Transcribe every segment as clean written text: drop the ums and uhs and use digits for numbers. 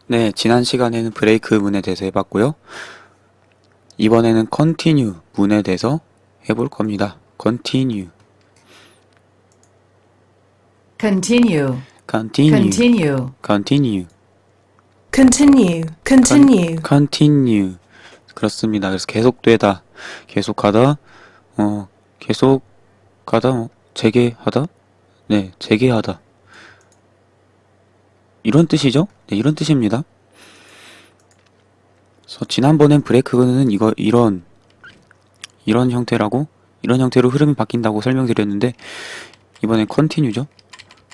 네, 지난 시간에는 브레이크 문에 대해서 해봤고요. 이번에는 continue 문에 대해서 해볼 겁니다. continue, continue, continue, continue, continue, continue, continue, continue. 그렇습니다. 그래서 계속되다, 계속하다, 계속하다, 재개하다, 네, 재개하다. 이런 뜻이죠? 네, 이런 뜻입니다. 그래서 지난번엔 브레이크는 이런 형태라고, 이런 형태로 흐름이 바뀐다고 설명드렸는데, 이번엔 continue죠?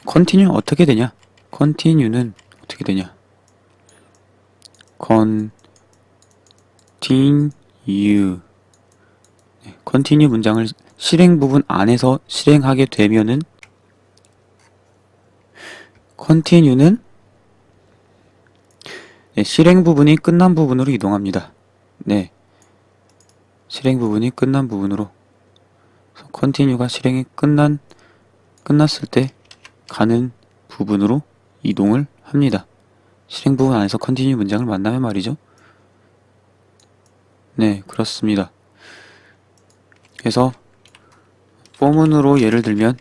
continue 어떻게 되냐? continue는 어떻게 되냐? continue. 네, continue 문장을 실행 부분 안에서 실행하게 되면은, continue는 네, 실행 부분이 끝난 부분으로 이동합니다. 네. 실행 부분이 끝난 부분으로. continue가 실행이 끝났을 때 가는 부분으로 이동을 합니다. 실행 부분 안에서 continue 문장을 만나면 말이죠. 네, 그렇습니다. 그래서 for문으로 예를 들면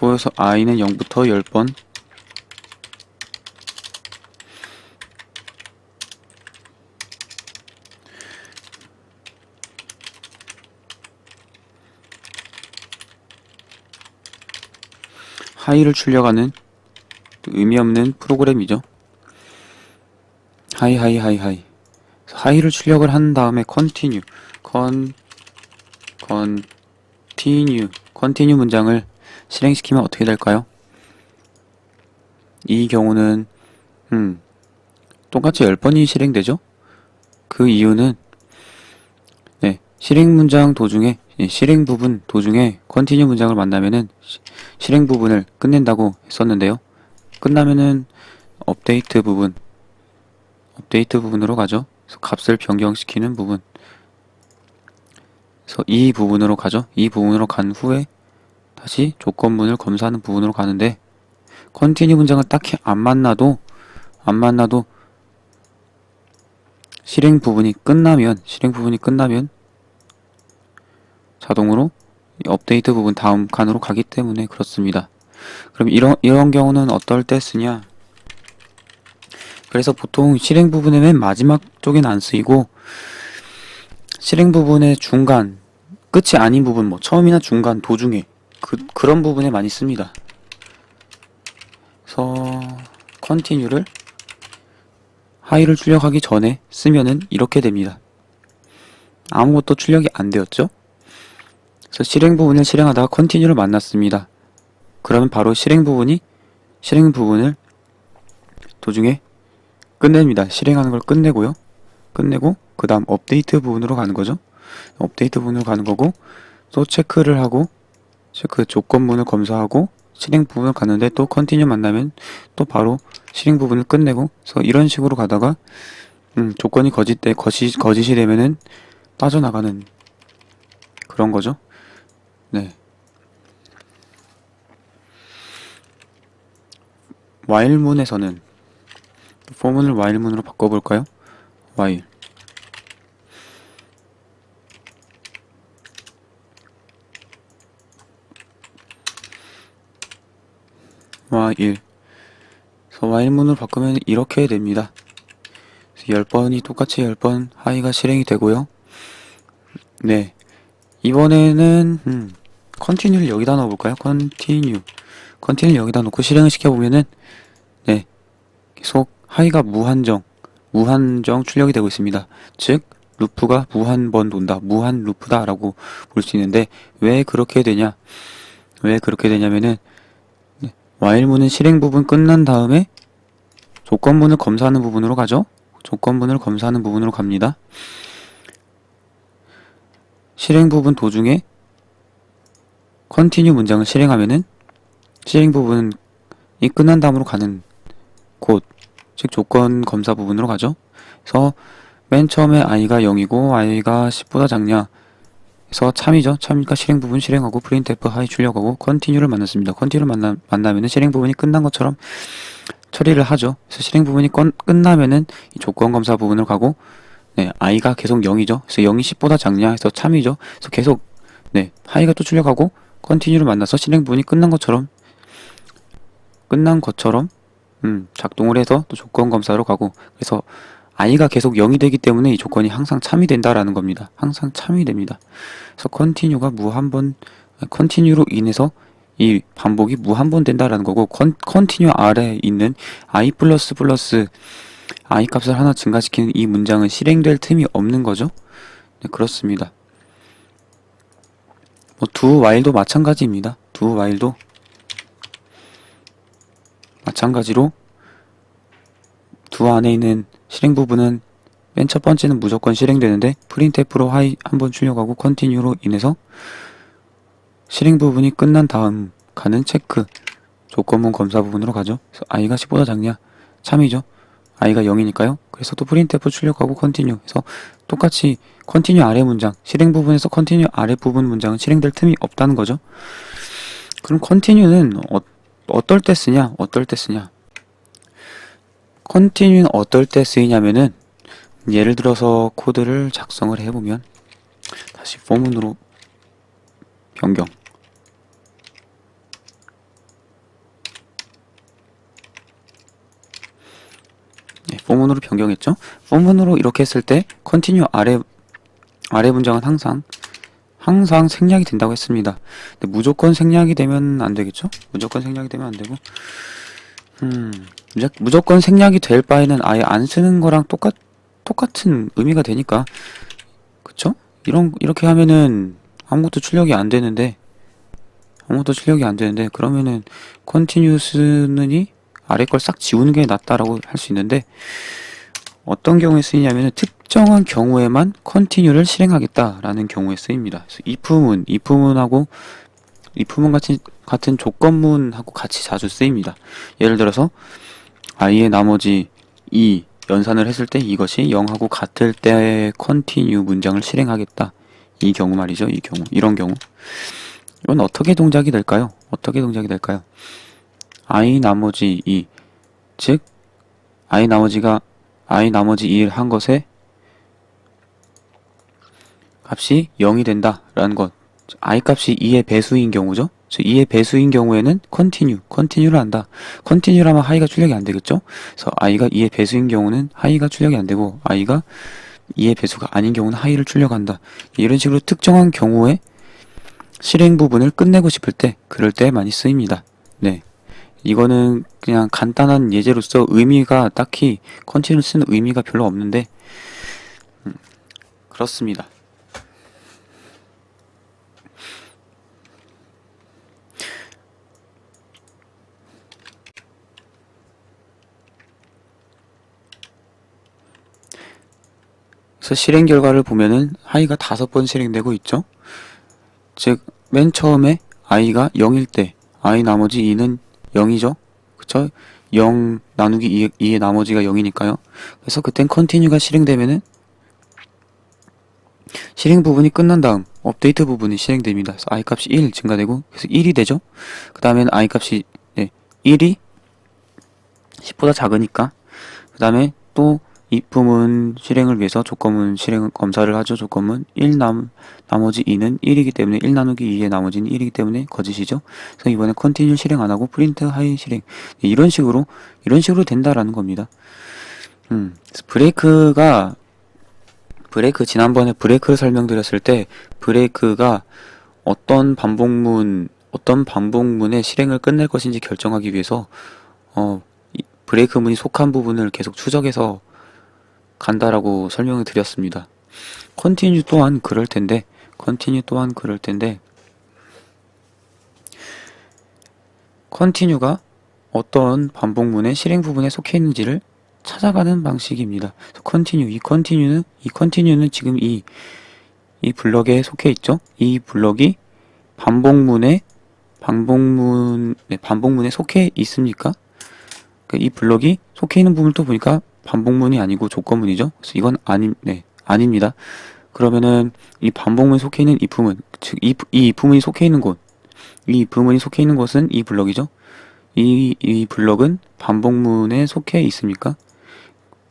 for에서 i는 0부터 10번 하이를 출력하는 의미 없는 프로그램이죠. 하이. 하이를 출력을 한 다음에 continue 문장을 실행시키면 어떻게 될까요? 이 경우는 똑같이 10번이 실행되죠? 그 이유는 네, 실행 문장 도중에 실행 부분 도중에 continue 문장을 만나면은 실행 부분을 끝낸다고 했었는데요. 끝나면은 업데이트 부분으로 가죠. 그래서 값을 변경시키는 부분. 그래서 이 부분으로 가죠. 이 부분으로 간 후에 다시 조건문을 검사하는 부분으로 가는데 continue 문장을 딱히 안 만나도 실행 부분이 끝나면 자동으로 업데이트 부분 다음 칸으로 가기 때문에 그렇습니다. 그럼 이런 경우는 어떨 때 쓰냐? 그래서 보통 실행 부분의 맨 마지막 쪽엔 안 쓰이고 실행 부분의 중간, 끝이 아닌 부분, 뭐 처음이나 중간, 도중에 그런 부분에 많이 씁니다. 그래서 continue를 하이를 출력하기 전에 쓰면은 이렇게 됩니다. 아무것도 출력이 안 되었죠? 그래서 실행 부분을 실행하다가 continue를 만났습니다. 그러면 바로 실행 부분을 도중에 끝냅니다. 실행하는 걸 끝내고 그 다음 업데이트 부분으로 가는 거죠. 업데이트 부분으로 가는 거고 또 체크를 하고 조건문을 검사하고 실행 부분을 가는데 또 continue 만나면 또 바로 실행 부분을 끝내고 그래서 이런 식으로 가다가 조건이 거짓이 되면은 빠져나가는 그런 거죠. 네. while문에서는 for문을 while문으로 바꿔볼까요? while 그래서 while문으로 바꾸면 이렇게 됩니다. 10번이 똑같이 10번 하이가 실행이 되고요. 네. 이번에는 continue를 여기다 넣어볼까요? continue 여기다 놓고 실행을 시켜보면은 네. 계속 하이가 무한정 출력이 되고 있습니다. 즉 루프가 무한번 돈다. 무한 루프다 라고 볼 수 있는데 왜 그렇게 되냐면은 while문은 실행 부분 끝난 다음에 조건문을 검사하는 부분으로 가죠. 조건문을 검사하는 부분으로 갑니다. 실행 부분 도중에 continue 문장을 실행하면은 실행 부분이 끝난 다음으로 가는 곳, 즉 조건 검사 부분으로 가죠. 그래서 맨 처음에 i가 0이고 i가 10보다 작냐 그래서 참이죠. 참이니까 실행 부분 실행하고 printf 하이 출력하고 continue를 만났습니다. continue를 만나면은 실행 부분이 끝난 것처럼 처리를 하죠. 그래서 실행 부분이 끝나면은 이 조건 검사 부분을 가고, 네, i가 계속 0이죠. 그래서 0이 10보다 작냐 해서 참이죠. 그래서 계속, 네, 하이가 또 출력하고 continue를 만나서 실행 부분이 끝난 것처럼 작동을 해서 또 조건 검사로 가고, 그래서 i가 계속 0이 되기 때문에 이 조건이 항상 참이 된다라는 겁니다. 항상 참이 됩니다. 그래서 continue로 인해서 이 반복이 무한번 된다라는 거고, continue 아래에 있는 i 플러스 i 값을 하나 증가시키는 이 문장은 실행될 틈이 없는 거죠. 네, 그렇습니다. 뭐 do while도 마찬가지입니다. do while도 마찬가지로 do 안에 있는 실행 부분은 맨 첫 번째는 무조건 실행되는데 printf로 하이 한번 출력하고 continue로 인해서 실행 부분이 끝난 다음 가는 체크 조건문 검사 부분으로 가죠. 그래서 i가 10보다 작냐? 참이죠. i가 0이니까요. 그래서 또 printf 출력하고 continue 해서 똑같이 continue 아래 문장, 실행 부분에서 continue 아래 부분 문장은 실행될 틈이 없다는 거죠. 그럼 continue는 어떨 때 쓰냐? continue는 어떨 때 쓰이냐면은, 예를 들어서 코드를 작성을 해보면, 다시 for문으로 변경. 네, for문으로 변경했죠? for문으로 이렇게 했을 때 continue 아래 문장은 항상 생략이 된다고 했습니다. 근데 무조건 생략이 되면 안 되겠죠? 무조건 생략이 되면 안 되고, 무조건 생략이 될 바에는 아예 안 쓰는 거랑 똑같은 의미가 되니까, 그쵸? 이렇게 하면은 아무것도 출력이 안 되는데, 그러면은 continue 쓰느니 아래 걸 싹 지우는 게 낫다라고 할 수 있는데, 어떤 경우에 쓰이냐면은 특정한 경우에만 continue를 실행하겠다라는 경우에 쓰입니다. 그래서 if문 같은 조건문하고 같이 자주 쓰입니다. 예를 들어서 i의 나머지 2 연산을 했을 때 이것이 0하고 같을 때 continue 문장을 실행하겠다. 이 경우 말이죠. 이런 경우. 이건 어떻게 동작이 될까요? i 나머지 2, 즉 i 나머지 2를 한 것에 값이 0이 된다라는 것. i 값이 2의 배수인 경우죠. 2의 배수인 경우에는 continue를 한다. continue를 하면 하이가 출력이 안 되겠죠? 그래서 i가 2의 배수인 경우는 하이가 출력이 안 되고, i가 2의 배수가 아닌 경우는 하이를 출력한다. 이런 식으로 특정한 경우에 실행 부분을 끝내고 싶을 때, 그럴 때 많이 쓰입니다. 네. 이거는 그냥 간단한 예제로서 의미가 딱히 continue 쓰는 의미가 별로 없는데, 그렇습니다. 그래서 실행 결과를 보면은 i가 5번 실행되고 있죠. 즉 맨 처음에 i가 0일 때 i 나머지 2는 0이죠. 그쵸? 0 나누기 2의 나머지가 0이니까요. 그래서 그땐 continue가 실행되면은 실행 부분이 끝난 다음 업데이트 부분이 실행됩니다. 그래서 i 값이 1 증가되고, 그래서 1이 되죠. 그 다음엔 i 값이 1이 10보다 작으니까, 그 다음에 또 if문 실행을 위해서 조건문 실행 검사를 하죠. 조건문 1 나머지 2는 1이기 때문에 1 나누기 2의 나머지는 1이기 때문에 거짓이죠. 그래서 이번에 continue 실행 안 하고 print 하이 실행. 이런 식으로 된다라는 겁니다. 지난번에 브레이크를 설명드렸을 때, 브레이크가 어떤 반복문의 실행을 끝낼 것인지 결정하기 위해서 브레이크 문이 속한 부분을 계속 추적해서 간다라고 설명을 드렸습니다. continue 또한 그럴 텐데, continue가 어떤 반복문의 실행 부분에 속해 있는지를 찾아가는 방식입니다. 이 continue는 지금 이 블럭에 속해 있죠. 이 블럭이 반복문에 속해 있습니까? 이 블럭이 속해 있는 부분을 또 보니까 반복문이 아니고 조건문이죠. 그래서 이건 아닙니다. 그러면은 이 반복문에 속해 있는 if문, 즉 이 if문이 속해 있는 곳, 이 if문이 속해 있는 곳은 이 블럭이죠. 이 블럭은 반복문에 속해 있습니까?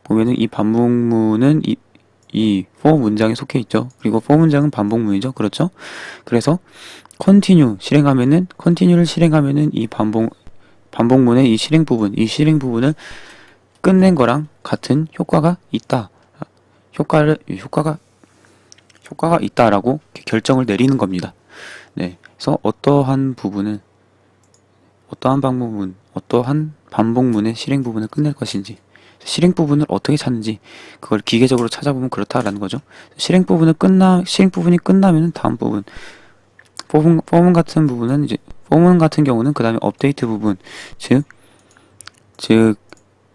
보면은 이 반복문은 이 for 문장에 속해 있죠. 그리고 for 문장은 반복문이죠. 그렇죠? 그래서 continue를 실행하면은 이 반복문의 이 실행 부분을 끝낸 거랑 같은 효과가 있다. 효과가 있다라고 이렇게 결정을 내리는 겁니다. 네. 그래서 어떠한 반복문의 실행 부분을 끝낼 것인지, 실행 부분을 어떻게 찾는지, 그걸 기계적으로 찾아보면 그렇다라는 거죠. 실행 부분이 끝나면은 다음 부분, 포문 같은 경우는 그 다음에 업데이트 부분, 즉,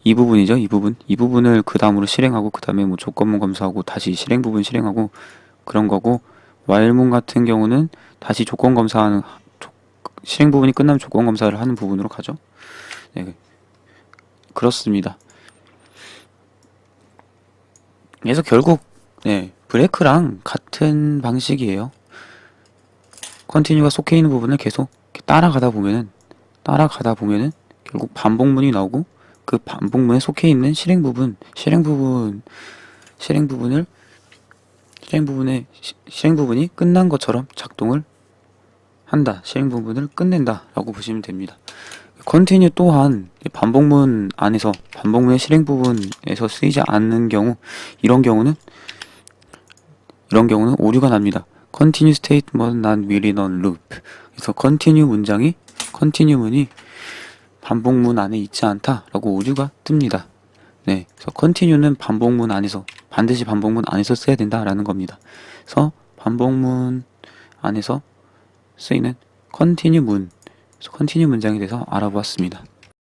이 부분이죠. 이 부분을 그 다음으로 실행하고, 그 다음에 뭐 조건문 검사하고, 다시 실행 부분 실행하고, 그런 거고, while문 같은 경우는 다시 실행 부분이 끝나면 조건 검사를 하는 부분으로 가죠. 네. 그렇습니다. 그래서 결국, 네, 브레이크랑 같은 방식이에요. 컨티뉴가 속해 있는 부분을 계속 이렇게 따라가다 보면은 결국 반복문이 나오고, 그 반복문에 속해 있는 실행 부분이 끝난 것처럼 작동을 한다. 실행 부분을 끝낸다. 라고 보시면 됩니다. 컨티뉴 또한 반복문의 실행 부분에서 쓰이지 않는 경우, 이런 경우는 오류가 납니다. Continue statement not within a loop. 그래서 continue 문이 반복문 안에 있지 않다라고 오류가 뜹니다. 네, 그래서 continue는 반드시 반복문 안에서 써야 된다라는 겁니다. 그래서 반복문 안에서 쓰이는 continue 문장에 대해서 알아보았습니다.